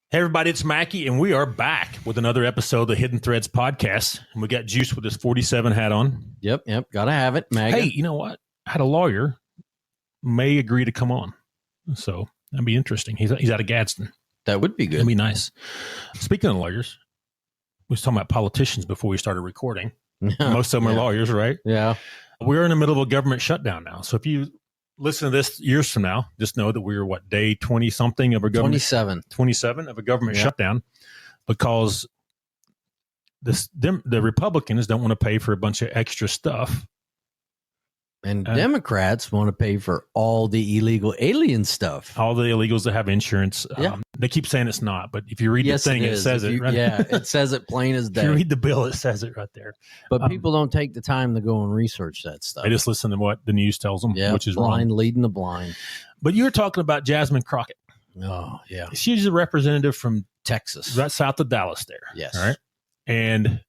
Hey everybody, it's Mackie, and we are back with another episode of the Hidden Threads podcast. And we got Juice with his 47 hat on. Yep, gotta have it, Maggie. Hey, you know what? I had a lawyer may agree to come on, so that'd be interesting. He's out of Gadsden. That would be good. That'd be nice. Speaking of lawyers, we was talking about politicians before we started recording. Most of them are lawyers, right? Yeah. We're in the middle of a government shutdown now. So if you listen to this years from now, just know that we're day 20 something of a government 27 of a government shutdown, because the Republicans don't want to pay for a bunch of extra stuff. And Democrats want to pay for all the illegal alien stuff. All the illegals that have insurance. They keep saying it's not, but if you read the thing, it says it. Right? Yeah, it says it plain as day. If you read the bill, it says it right there. But people don't take the time to go and research that stuff. They just listen to what the news tells them, which is blind wrong. Leading the blind. But you were talking about Jasmine Crockett. Oh, yeah. She's a representative from Texas. right south of Dallas there. Yes. All right. And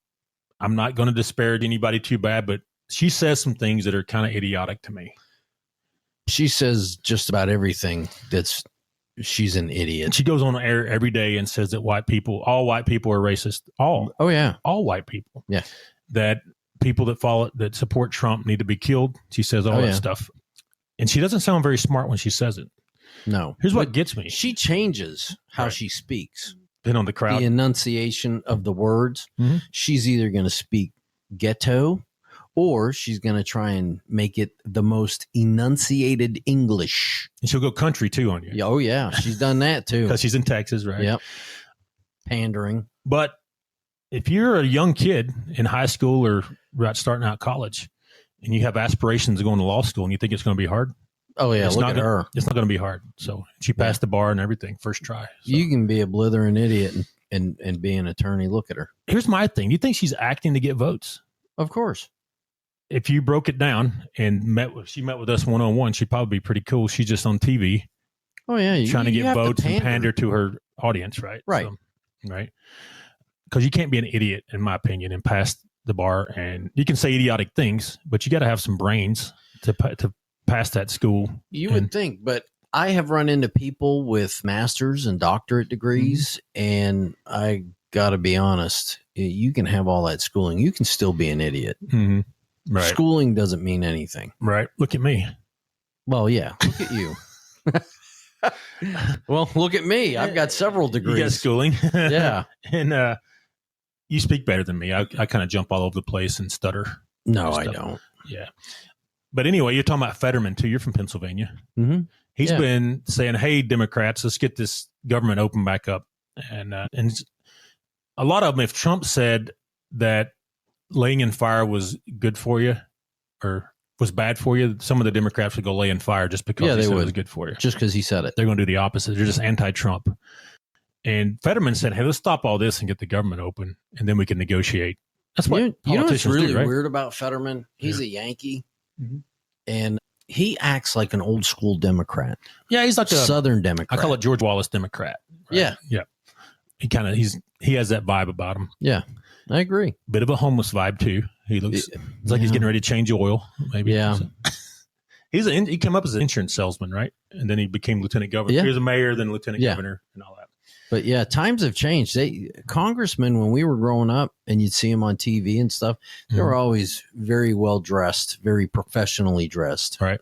I'm not going to disparage anybody too bad, but she says some things that are kind of idiotic to me. She says just about everything she's an idiot. She goes on air every day and says that all white people are racist. All white people. Yeah. That people that support Trump need to be killed. She says all that stuff. And she doesn't sound very smart when she says it. No. Here's what gets me. She changes how she speaks. Depending on the crowd. The enunciation of the words. Mm-hmm. She's either going to speak ghetto, or she's going to try and make it the most enunciated English. And she'll go country, too, on you. Oh, yeah. She's done that, too. Because she's in Texas, right? Yep. Pandering. But if you're a young kid in high school or right starting out college, and you have aspirations of going to law school and you think it's going to be hard. Oh, yeah. Look at her. It's not going to be hard. So she passed the bar and everything, first try. So. You can be a blithering idiot and be an attorney. Look at her. Here's my thing. Do you think she's acting to get votes? Of course. If you broke it down and she met with us one-on-one, she'd probably be pretty cool. She's just on TV. Oh, yeah. Trying to get votes and pander to her audience, right? Right. So, right. Because you can't be an idiot, in my opinion, and pass the bar. And you can say idiotic things, but you got to have some brains to pass that school. You would think, but I have run into people with master's and doctorate degrees, and I got to be honest, you can have all that schooling. You can still be an idiot. Mm-hmm. Right. Schooling doesn't mean anything. Right. Look at me. Well, yeah. Look at you. Well, look at me. I've got several degrees. You got schooling. Yeah. And you speak better than me. I kind of jump all over the place and stutter. No, I don't. Yeah. But anyway, you're talking about Fetterman, too. You're from Pennsylvania. Mm-hmm. He's been saying, hey, Democrats, let's get this government open back up. And a lot of them, if Trump said that laying in fire was good for you or was bad for you, some of the Democrats would go lay in fire just because he said it was good for you. Just because he said it. They're going to do the opposite. They're just anti-Trump. And Fetterman said, hey, let's stop all this and get the government open, and then we can negotiate. That's what you know what's really right? weird about Fetterman? He's a Yankee, and he acts like an old school Democrat. Yeah, he's like a Southern Democrat. I call it George Wallace Democrat. Right? Yeah. Yeah. He has that vibe about him. Yeah, I agree. Bit of a homeless vibe too. He looks like he's getting ready to change oil. Maybe. Yeah. So, he came up as an insurance salesman, right? And then he became lieutenant governor. Yeah. He was a mayor, then lieutenant governor, and all that. But yeah, times have changed. Congressmen, when we were growing up, and you'd see them on TV and stuff, they were always very well dressed, very professionally dressed. Right.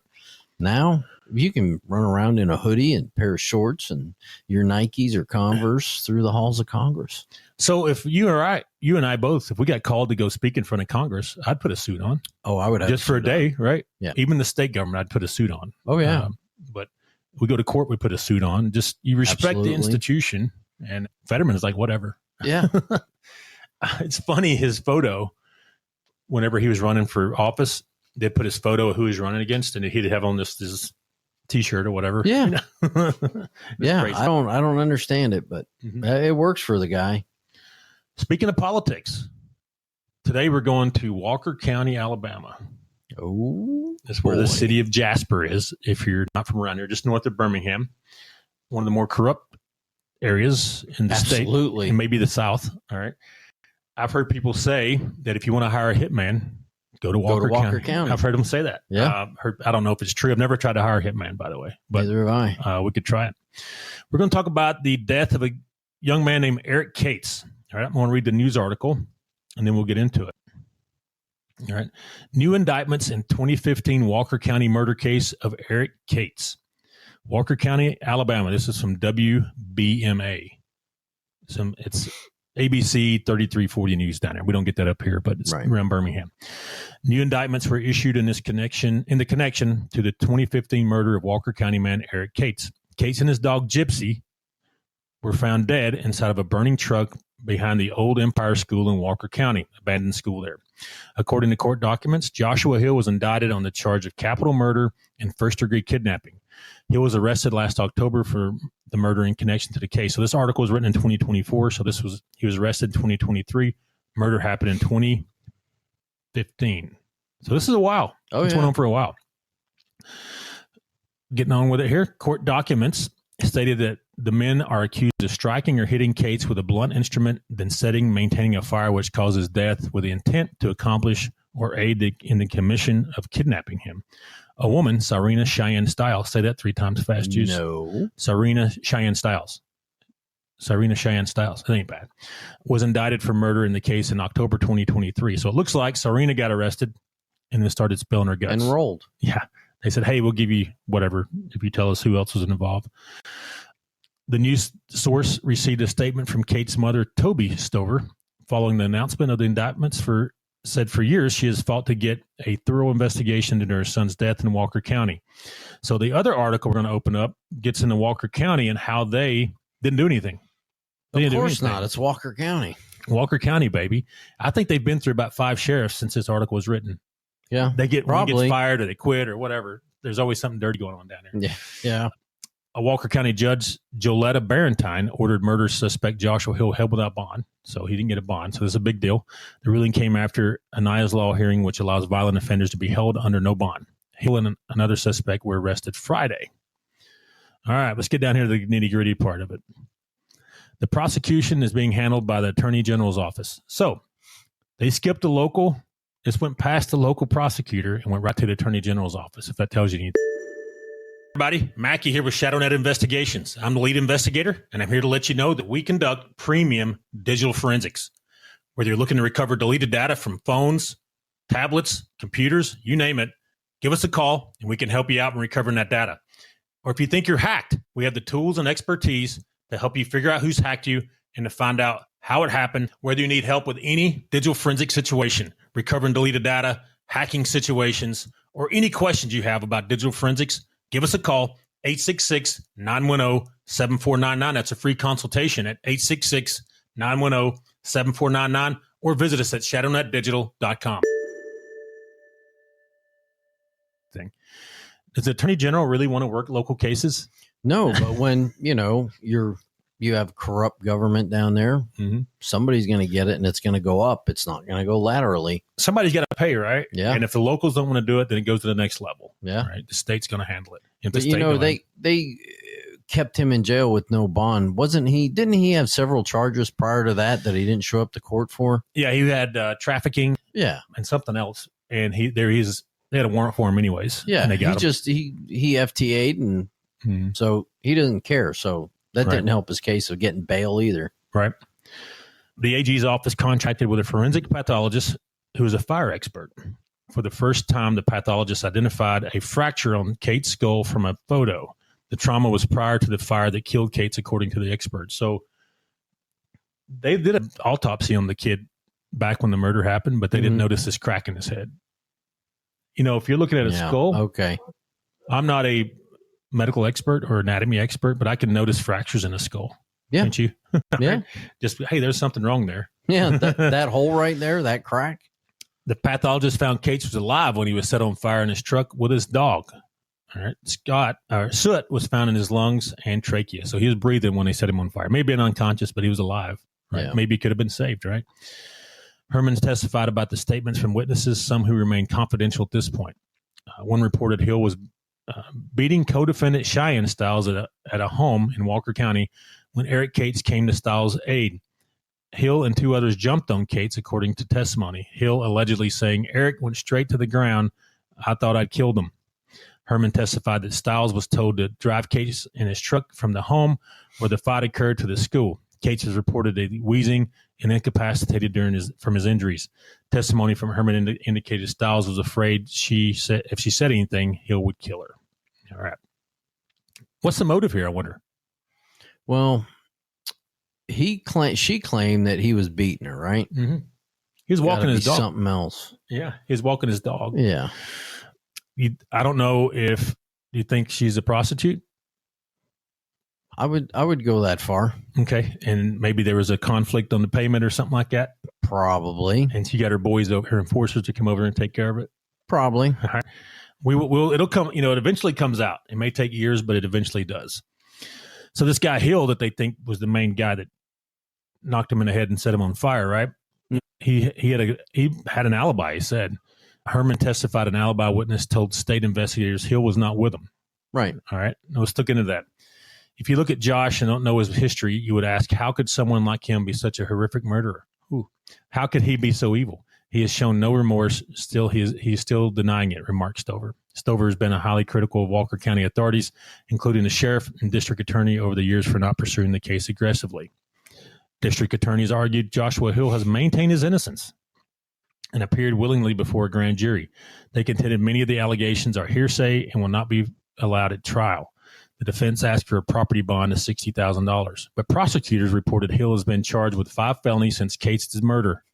Now you can run around in a hoodie and a pair of shorts and your Nikes or Converse through the halls of Congress. So if you and I both, if we got called to go speak in front of Congress, I'd put a suit on. Oh, I would have just for a day, right? Yeah. Even the state government, I'd put a suit on. Oh yeah. But we go to court, we put a suit on. Just you respect the institution. And Fetterman is like, whatever. Yeah. It's funny, his photo, whenever he was running for office, they'd put his photo of who he's running against, and he'd have on this T-shirt or whatever. Yeah. Yeah. Crazy. I don't understand it, but it works for the guy. Speaking of politics, today we're going to Walker County, Alabama. Oh, that's where the city of Jasper is. If you're not from around here, just north of Birmingham, one of the more corrupt areas in the state, and maybe the South. All right. I've heard people say that if you want to hire a hitman, go to Walker County. I've heard them say that. Yeah. I don't know if it's true. I've never tried to hire a hitman, by the way. But neither have I. We could try it. We're going to talk about the death of a young man named Eric Cates. All right, I'm going to read the news article, and then we'll get into it. All right. New indictments in 2015 Walker County murder case of Eric Cates. Walker County, Alabama. This is from WBMA. It's ABC 3340 News down there. We don't get that up here, but it's around Birmingham. New indictments were issued in the connection to the 2015 murder of Walker County man Eric Cates. Cates and his dog Gypsy were found dead inside of a burning truck behind the old Empire School in Walker County, abandoned school there. According to court documents, Joshua Hill was indicted on the charge of capital murder and first-degree kidnapping. Hill was arrested last October for the murder in connection to the case. So this article was written in 2024. So he was arrested in 2023. Murder happened in 2015. So this is a while. It's went on for a while. Getting on with it here. Court documents stated that the men are accused of striking or hitting Cates with a blunt instrument, then maintaining a fire which causes death with the intent to accomplish or aid in the commission of kidnapping him. A woman, Cyrena Cheyenne Styles, say that 3 times fast, Juice. No. Cyrena Cheyenne Styles. Cyrena Cheyenne Styles. It ain't bad. Was indicted for murder in the case in October 2023. So it looks like Cyrena got arrested and then started spilling her guts. Enrolled. Yeah. They said, hey, we'll give you whatever if you tell us who else was involved. The news source received a statement from Kate's mother, Tobbie Stover, following the announcement of the indictments. Said for years she has fought to get a thorough investigation into her son's death in Walker County. So the other article we're going to open up gets into Walker County and how they didn't do anything. Of course not. It's Walker County. Walker County, baby. I think they've been through about 5 sheriffs since this article was written. Yeah, they get one gets fired or they quit or whatever. There's always something dirty going on down there. Yeah. A Walker County judge, Joletta Barentine, ordered murder suspect Joshua Hill held without bond, so he didn't get a bond. So this is a big deal. The ruling came after Ania's Law hearing, which allows violent offenders to be held under no bond. Hill and another suspect were arrested Friday. All right, let's get down here to the nitty-gritty part of it. The prosecution is being handled by the Attorney General's office. So they skipped the local. This went past the local prosecutor and went right to the Attorney General's office, if that tells you anything. Everybody, Mackie here with ShadowNet Investigations. I'm the lead investigator, and I'm here to let you know that we conduct premium digital forensics. Whether you're looking to recover deleted data from phones, tablets, computers, you name it, give us a call, and we can help you out in recovering that data. Or if you think you're hacked, we have the tools and expertise to help you figure out who's hacked you and to find out how it happened, whether you need help with any digital forensic situation, recovering deleted data, hacking situations, or any questions you have about digital forensics. Give us a call, 866-910-7499. That's a free consultation at 866-910-7499, or visit us at shadownetdigital.com. Does the Attorney General really want to work local cases? No, but when, you have corrupt government down there, somebody's going to get it and it's going to go up. It's not going to go laterally. Somebody's got to pay, right? Yeah. And if the locals don't want to do it, then it goes to the next level. Yeah. Right. The state's going to handle it. If but they kept him in jail with no bond. Didn't he have several charges prior to that he didn't show up to court for? Yeah. He had trafficking. Yeah. And something else. And they had a warrant for him anyways. Yeah. And they got him. He FTA'd and so he doesn't care. So that didn't help his case of getting bail either. Right. The AG's office contracted with a forensic pathologist who is a fire expert. For the first time, the pathologist identified a fracture on Kate's skull from a photo. The trauma was prior to the fire that killed Kate's, according to the expert. So they did an autopsy on the kid back when the murder happened, but they didn't notice this crack in his head. If you're looking at a skull, okay. I'm not a medical expert or anatomy expert, but I can notice fractures in a skull. Yeah. Can't you? Yeah. Just, hey, there's something wrong there. Yeah. That hole right there, that crack. The pathologist found Cates was alive when he was set on fire in his truck with his dog. All right. Soot was found in his lungs and trachea. So he was breathing when they set him on fire. Maybe unconscious, but he was alive. Right. Yeah. Maybe he could have been saved, right? Herman testified about the statements from witnesses, some who remain confidential at this point. One reported Hill was beating co-defendant Cheyenne Styles at a home in Walker County when Eric Cates came to Styles' aid. Hill and 2 others jumped on Cates, according to testimony. Hill allegedly saying, "Eric went straight to the ground. I thought I'd killed him." Herman testified that Styles was told to drive Cates in his truck from the home where the fight occurred to the school. Cates is reported wheezing and incapacitated from his injuries. Testimony from Herman indicated Styles was afraid if she said anything, Hill would kill her. All right. What's the motive here, I wonder? Well, she claimed that he was beating her, right? Mm-hmm. He was walking his dog. Something else. Yeah, he was walking his dog. Yeah. I don't know if you think she's a prostitute. I would go that far. Okay, and maybe there was a conflict on the payment or something like that. Probably. And she got her boys, her enforcers, to come over and take care of it. Probably. All right. It'll come. It eventually comes out. It may take years, but it eventually does. So this guy Hill, that they think was the main guy that knocked him in the head and set him on fire, right? He had an alibi. He said Herman testified. An alibi witness told state investigators Hill was not with him. Right. All right. Let's look into that. If you look at Josh and don't know his history, you would ask, how could someone like him be such a horrific murderer? Ooh. How could he be so evil? He has shown no remorse. Still, he's still denying it, remarked Stover. Stover has been highly critical of Walker County authorities, including the sheriff and district attorney, over the years for not pursuing the case aggressively. District attorneys argued Joshua Hill has maintained his innocence and appeared willingly before a grand jury. They contended many of the allegations are hearsay and will not be allowed at trial. The defense asked for a property bond of $60,000, but prosecutors reported Hill has been charged with 5 felonies since Cates' murder.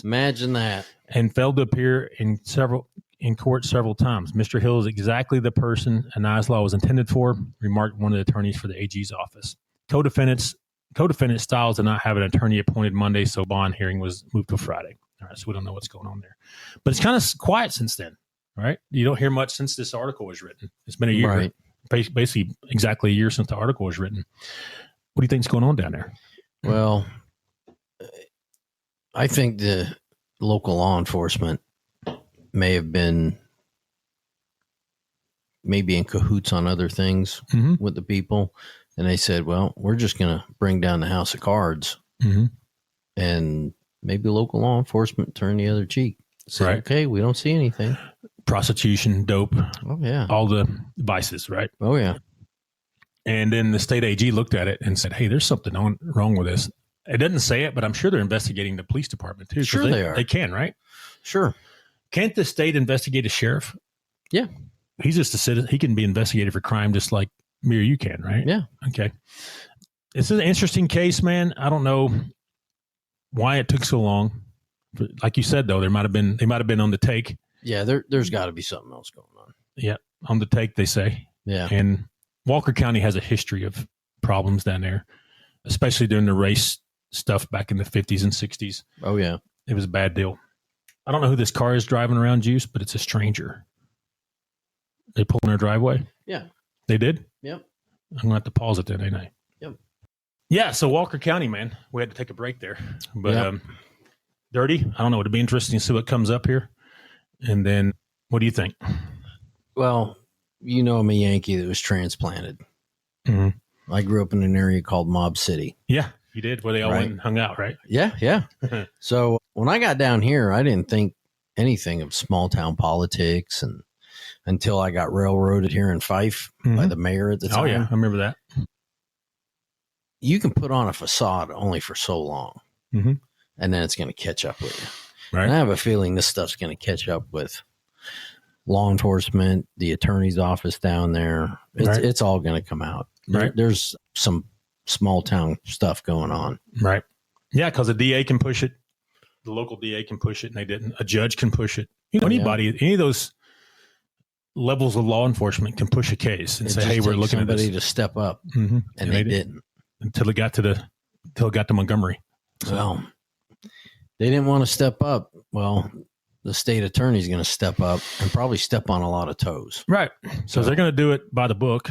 Imagine that. And failed to appear in court several times. Mr. Hill is exactly the person Anai's law was intended for, remarked one of the attorneys for the AG's office. Co-defendant Styles did not have an attorney appointed Monday, so bond hearing was moved to Friday. All right, so we don't know what's going on there. But it's kind of quiet since then, right? You don't hear much since this article was written. It's been a year. Right. Basically exactly a year since the article was written. What do you think's going on down there? Well, I think the local law enforcement may have been maybe in cahoots on other things with the people. And they said, well, we're just going to bring down the house of cards. And maybe local law enforcement turned the other cheek. Said, right. Okay, we don't see anything. Prostitution, dope. Oh, yeah. All the vices, right? Oh, yeah. And then the state AG looked at it and said, hey, there's something wrong with this. It doesn't say it, but I'm sure they're investigating the police department, too. Sure they are. They can, right? Sure. Can't the state investigate a sheriff? Yeah. He's just a citizen. He can be investigated for crime just like me or you can, right? Yeah. Okay. It's an interesting case, man. I don't know why it took so long. But like you said, though, they might have been on the take. Yeah, there's got to be something else going on. Yeah, on the take, they say. Yeah. And Walker County has a history of problems down there, especially during the race stuff back in the 50s and 60s. Oh, yeah. It was a bad deal. I don't know who this car is driving around, Juice, but it's a stranger. They pulled in their driveway? Yeah. They did? Yep. I'm going to have to pause it then, ain't I? Yep. Yeah, so Walker County, man. We had to take a break there. But dirty. I don't know. It'd be interesting to see what comes up here. And then what do you think? Well, you know, I'm a Yankee that was transplanted. Mm-hmm. I grew up in an area called Mob City. Yeah, you did, where they all went and hung out, right? Yeah, yeah. So when I got down here, I didn't think anything of small town politics and until I got railroaded here in Fife by the mayor at the time. Oh, yeah, I remember that. You can put on a facade only for so long, and then it's going to catch up with you. Right. And I have a feeling this stuff's going to catch up with law enforcement, the attorney's office down there. It's all going to come out. Right. There's some small town stuff going on. Right. Yeah, because the DA can push it. The local DA can push it, and they didn't. A judge can push it. You know, anybody, any of those levels of law enforcement can push a case and say, hey, we're looking at this. Somebody to step up, and they didn't. Until it got to Montgomery. So. Well, they didn't want to step up. Well, the state attorney's going to step up and probably step on a lot of toes. Right. So they're going to do it by the book.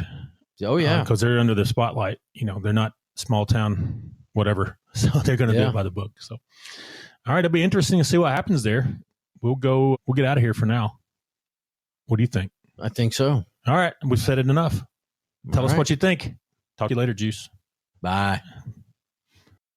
Oh, yeah. Because they're under the spotlight. You know, they're not small town, whatever. So they're going to do it by the book. So, all right. It'll be interesting to see what happens there. We'll get out of here for now. What do you think? I think so. All right. We've said it enough. Tell us what you think. Talk to you later, Juice. Bye.